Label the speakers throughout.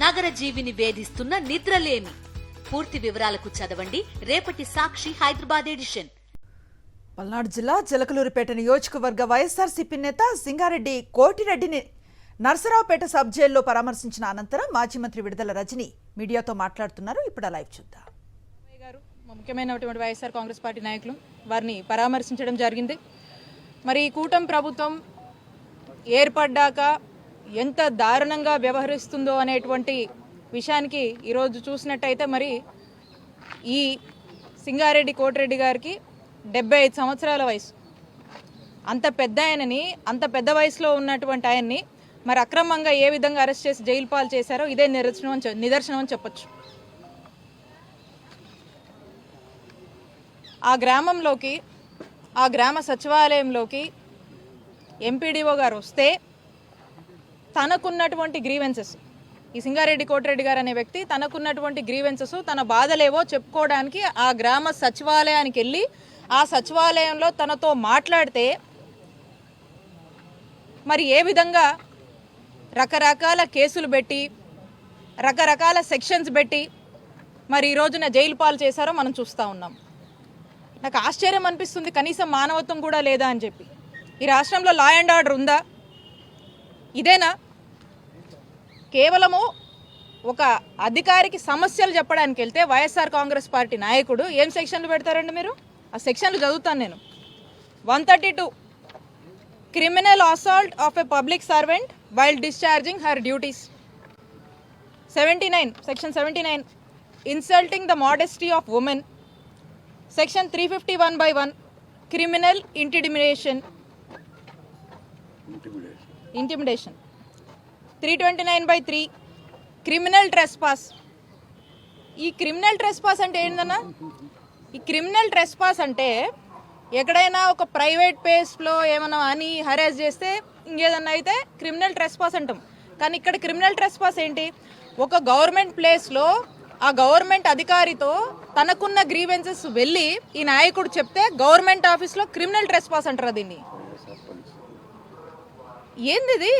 Speaker 1: నగర జీవిని వేధిస్తున్న నిద్రలేమి. పూర్తి వివరాలకు చదవండి రేపటి సాక్షి హైదరాబాద్ ఎడిషన్.
Speaker 2: పల్నాడు జిల్లా జలకలూరుపేట నియోజకవర్గ వైఎస్ఆర్సీపీ నేత సింగారెడ్డి కోటిరెడ్డిని నర్సరావుపేట సబ్ జైల్లో పరామర్శించిన అనంతరం మాజీ మంత్రి విడుదల రజని మీడియాతో మాట్లాడుతున్నారు. ఇప్పుడు లైవ్ చూద్దాం.
Speaker 3: ముఖ్యమైనటువంటి వైఎస్ఆర్ కాంగ్రెస్ పార్టీ నాయకులు వారిని పరామర్శించడం జరిగింది. మరి ఈ కూటమి ప్రభుత్వం ఏర్పడ్డాక ఎంత దారుణంగా వ్యవహరిస్తుందో అనేటువంటి విషయానికి ఈరోజు చూసినట్టయితే మరి ఈ సింగారెడ్డి కోటిరెడ్డి గారికి 75 సంవత్సరాల వయసు. అంత పెద్ద ఆయనని, అంత పెద్ద వయసులో ఉన్నటువంటి ఆయన్ని మరి అక్రమంగా ఏ విధంగా అరెస్ట్ చేసి జైలు పాలు చేశారో ఇదే నిదర్శనం అని చెప్పొచ్చు. ఆ గ్రామంలోకి, ఆ గ్రామ సచివాలయంలోకి ఎంపీడీఓ గారు వస్తే తనకున్నటువంటి గ్రీవెన్సెస్, ఈ సింగారెడ్డి కోటిరెడ్డి గారు అనే వ్యక్తి తనకున్నటువంటి గ్రీవెన్సెస్, తన బాధలేవో చెప్పుకోవడానికి ఆ గ్రామ సచివాలయానికి వెళ్ళి ఆ సచివాలయంలో తనతో మాట్లాడితే మరి ఏ విధంగా రకరకాల కేసులు పెట్టి, రకరకాల సెక్షన్స్ పెట్టి మరి ఈ రోజున జైలు పాలు చేశారో మనం చూస్తూ ఉన్నాం. నాకు ఆశ్చర్యం అనిపిస్తుంది, కనీసం మానవత్వం కూడా లేదా అని చెప్పి. ఈ రాష్ట్రంలో లా అండ్ ఆర్డర్ ఉందా? ఇదేనా? కేవలము ఒక అధికారికి సమస్యలు చెప్పడానికి వెళ్తే వైఎస్ఆర్ కాంగ్రెస్ పార్టీ నాయకుడు ఏం సెక్షన్లు పెడతారండి? మీరు ఆ సెక్షన్లు చదువుతాను నేను. 132 criminal assault of a public servant while discharging her duties. 79 section 79 insulting the modesty of women. Section 351/1 criminal intimidation. 329/3 criminal trespass. ఈ క్రిమినల్ ట్రెస్పాస్ అంటే ఏంటన్నా? ఈ క్రిమినల్ ట్రెస్పాస్ అంటే ఎక్కడైనా ఒక ప్రైవేట్ ప్లేస్లో ఏమైనా అని హరాస్ చేస్తే ఇంకేదన్నా అయితే క్రిమినల్ ట్రెస్పాస్ అంటాం. కానీ ఇక్కడ క్రిమినల్ ట్రెస్పాస్ ఏంటి? ఒక గవర్నమెంట్ ప్లేస్లో ఆ గవర్నమెంట్ అధికారితో తనకున్న గ్రీవెన్సెస్ వెళ్ళి ఈ నాయకుడు చెప్తే గవర్నమెంట్ ఆఫీస్లో క్రిమినల్ ట్రెస్పాస్ అంటారు దీన్ని. ఏంది ఇది?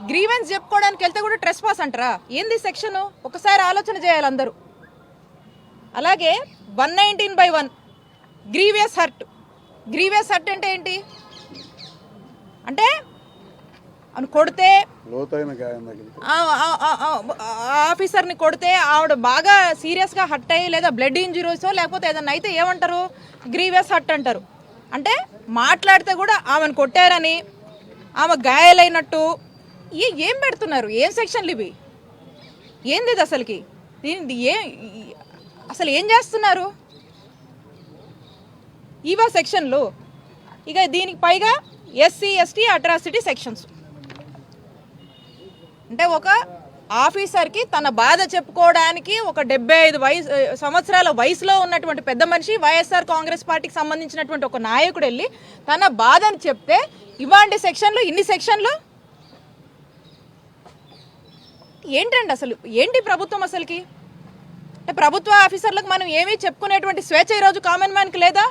Speaker 3: గ్రీవెన్స్ చెప్పుకోవడానికి వెళ్తే కూడా ట్రెస్పాస్ అంటారా? ఏంది సెక్షన్? ఒకసారి ఆలోచన చేయాలి అందరూ. అలాగే 119/1 గ్రీవియస్ హర్ట్. గ్రీవియస్ హర్ట్ అంటే ఏంటి? అంటే కొడితే, ఆఫీసర్ని కొడితే ఆవిడ బాగా సీరియస్గా హర్ట్ అయ్యి లేదా బ్లడ్ ఇంజురీసో లేకపోతే ఏదన్నా అయితే ఏమంటారు? గ్రీవియస్ హర్ట్ అంటారు. అంటే మాట్లాడితే కూడా ఆమెను కొట్టారని, ఆమె గాయాలైనట్టు ఏం పెడుతున్నారు? ఏం సెక్షన్లు ఇవి? ఏంది ఇది అసలుకి? అసలు ఏం చేస్తున్నారు? ఇవా సెక్షన్లు. ఇక దీనికి పైగా SC ST అట్రాసిటీ సెక్షన్స్. అంటే ఒక ఆఫీసర్కి తన బాధ చెప్పుకోవడానికి ఒక 75 సంవత్సరాల వయసులో ఉన్నటువంటి పెద్ద మనిషి, వైఎస్ఆర్ కాంగ్రెస్ పార్టీకి సంబంధించినటువంటి ఒక నాయకుడు వెళ్ళి తన బాధని చెప్తే ఇవాంటి సెక్షన్లు, ఇన్ని సెక్షన్లు ఏంటండి? అసలు ఏంటి ప్రభుత్వం అసలుకి? అంటే ప్రభుత్వ ఆఫీసర్లకు మనం ఏమీ చెప్పుకునేటువంటి స్వేచ్ఛ ఈరోజు కామన్ మ్యాన్కి లేదా?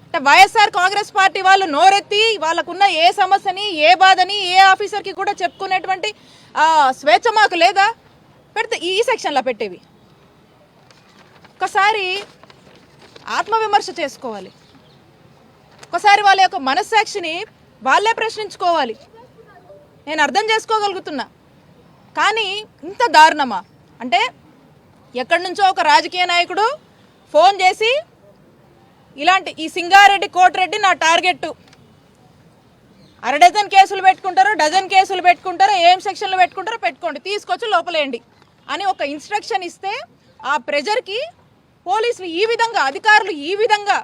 Speaker 3: అంటే వైఎస్ఆర్ కాంగ్రెస్ పార్టీ వాళ్ళు నోరెత్తి వాళ్ళకున్న ఏ సమస్యని, ఏ బాధని ఏ ఆఫీసర్కి కూడా చెప్పుకునేటువంటి స్వేచ్ఛ మాకు లేదా? పెడితే ఈ సెక్షన్లో పెట్టేవి. ఒకసారి ఆత్మవిమర్శ చేసుకోవాలి. ఒకసారి వాళ్ళ యొక్క మనస్సాక్షిని వాళ్ళే ప్రశ్నించుకోవాలి. నేను అర్థం చేసుకోగలుగుతున్నా, కానీ ఇంత దారుణమా? అంటే ఎక్కడి నుంచో ఒక రాజకీయ నాయకుడు ఫోన్ చేసి ఇలాంటి ఈ సింగారెడ్డి కోటిరెడ్డి నా టార్గెట్, అరడజన్ కేసులు పెట్టుకుంటారో, డజన్ కేసులు పెట్టుకుంటారో, ఏం సెక్షన్లు పెట్టుకుంటారో పెట్టుకోండి, తీసుకొచ్చి లోపలేయండి అని ఒక ఇన్స్ట్రక్షన్ ఇస్తే ఆ ప్రెజర్కి పోలీసులు ఈ విధంగా, అధికారులు ఈ విధంగా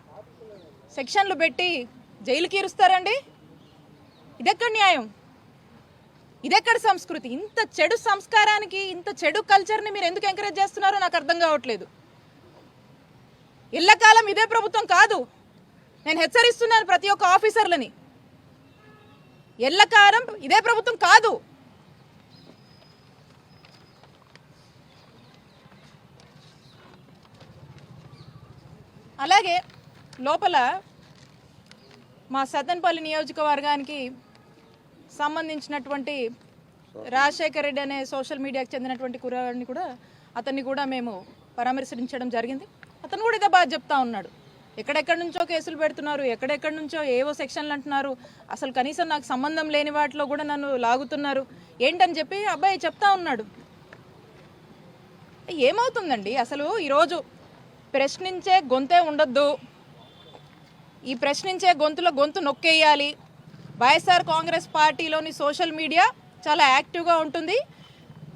Speaker 3: సెక్షన్లు పెట్టి జైలుకి ఇరుస్తారండి? ఇదెక్కడ న్యాయం? ఇదెక్కడ సంస్కృతి? ఇంత చెడు సంస్కారానికి, ఇంత చెడు కల్చర్ని మీరు ఎందుకు ఎంకరేజ్ చేస్తున్నారో నాకు అర్థం కావట్లేదు. ఇళ్ళకాలం ఇదే ప్రభుత్వం కాదు. నేను హెచ్చరిస్తున్నాను ప్రతి ఒక్క ఆఫీసర్లని, ఎల్లకాలం ఇదే ప్రభుత్వం కాదు. అలాగే లోపల మా సత్తెనపల్లి నియోజకవర్గానికి సంబంధించినటువంటి రాజశేఖర్ రెడ్డి అనే సోషల్ మీడియాకి చెందినటువంటి కుర్రాడిని కూడా అతన్ని కూడా మేము పరామర్శించడం జరిగింది. అతను కూడా ఇదే బాగా చెప్తా ఉన్నాడు. ఎక్కడెక్కడి నుంచో కేసులు పెడుతున్నారు, ఎక్కడెక్కడి నుంచో ఏవో సెక్షన్లు అంటున్నారు, అసలు కనీసం నాకు సంబంధం లేని వాటిలో కూడా నన్ను లాగుతున్నారు ఏంటని చెప్పి అబ్బాయి చెప్తా ఉన్నాడు. ఏమవుతుందండి అసలు ఈరోజు ప్రశ్నించే గొంతే ఉండొద్దు, ఈ ప్రశ్నించే గొంతులో గొంతు నొక్కేయాలి. వైఎస్ఆర్ కాంగ్రెస్ పార్టీలోని సోషల్ మీడియా చాలా యాక్టివ్గా ఉంటుంది.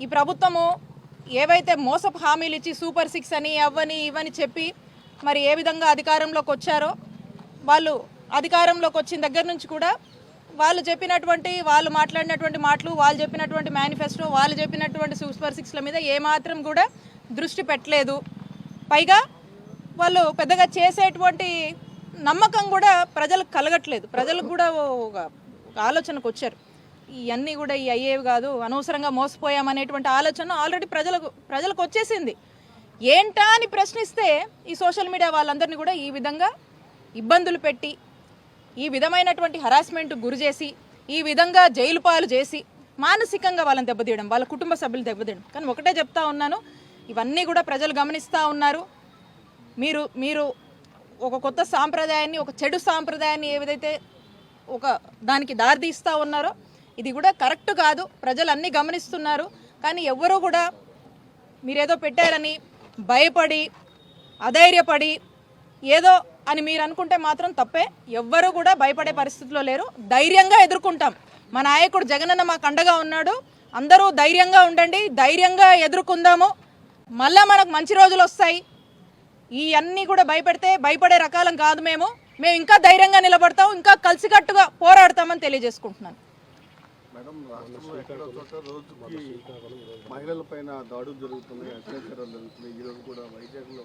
Speaker 3: ఈ ప్రభుత్వము ఏవైతే మోసపు హామీలు ఇచ్చి సూపర్ 6 అని అవ్వని ఇవని చెప్పి మరి ఏ విధంగా అధికారంలోకి వచ్చారో, వాళ్ళు అధికారంలోకి వచ్చిన దగ్గర నుంచి కూడా వాళ్ళు మాట్లాడినటువంటి మాటలు, వాళ్ళు చెప్పినటువంటి మేనిఫెస్టో, వాళ్ళు చెప్పినటువంటి సూపర్ 6ల మీద ఏమాత్రం కూడా దృష్టి పెట్టలేదు. పైగా వాళ్ళు పెద్దగా చేసేటువంటి నమ్మకం కూడా ప్రజలకు కలగట్లేదు. ప్రజలకు కూడా ఒక ఆలోచనకు వచ్చారు, ఇవన్నీ కూడా ఈ అయ్యేవి కాదు, అనవసరంగా మోసపోయామనేటువంటి ఆలోచన ఆల్రెడీ ప్రజలకు వచ్చేసింది. ఏంటా అని ప్రశ్నిస్తే ఈ సోషల్ మీడియా వాళ్ళందరినీ కూడా ఈ విధంగా ఇబ్బందులు పెట్టి, ఈ విధమైనటువంటి హరాస్మెంట్ గురి చేసి, ఈ విధంగా జైలు పాలు చేసి మానసికంగా వాళ్ళని దెబ్బతీయడం, వాళ్ళ కుటుంబ సభ్యులు దెబ్బతీయడం. కానీ ఒకటే చెప్తా ఉన్నాను, ఇవన్నీ కూడా ప్రజలు గమనిస్తూ ఉన్నారు. మీరు ఒక కొత్త సాంప్రదాయాన్ని, ఒక చెడు సాంప్రదాయాన్ని ఏదైతే ఒక దానికి దారితీస్తూ ఉన్నారో ఇది కూడా కరెక్ట్ కాదు. ప్రజలు అన్నీ గమనిస్తున్నారు. కానీ ఎవ్వరూ కూడా మీరేదో పెట్టారని భయపడి, అధైర్యపడి ఏదో అని మీరు అనుకుంటే మాత్రం తప్పే. ఎవ్వరూ కూడా భయపడే పరిస్థితిలో లేరు. ధైర్యంగా ఎదుర్కొంటాం. మా నాయకుడు జగనన్న మాకు అండగా ఉన్నాడు. అందరూ ధైర్యంగా ఉండండి, ధైర్యంగా ఎదుర్కొందాము. మళ్ళా మనకు మంచి రోజులు వస్తాయి. ఈ అన్నీ కూడా భయపడే రకాలం కాదు. మేము ఇంకా ధైర్యంగా నిలబడతాం, ఇంకా కలిసికట్టుగా పోరాడతామని తెలియజేసుకుంటున్నాను.
Speaker 4: మేడం, రాష్ట్రంలో ఎక్కడో చోట రోజుకి మహిళల పైన దాడులు జరుగుతున్నాయి, అత్యాచారాలు జరుగుతున్నాయి. ఈరోజు కూడా వైజాగ్లో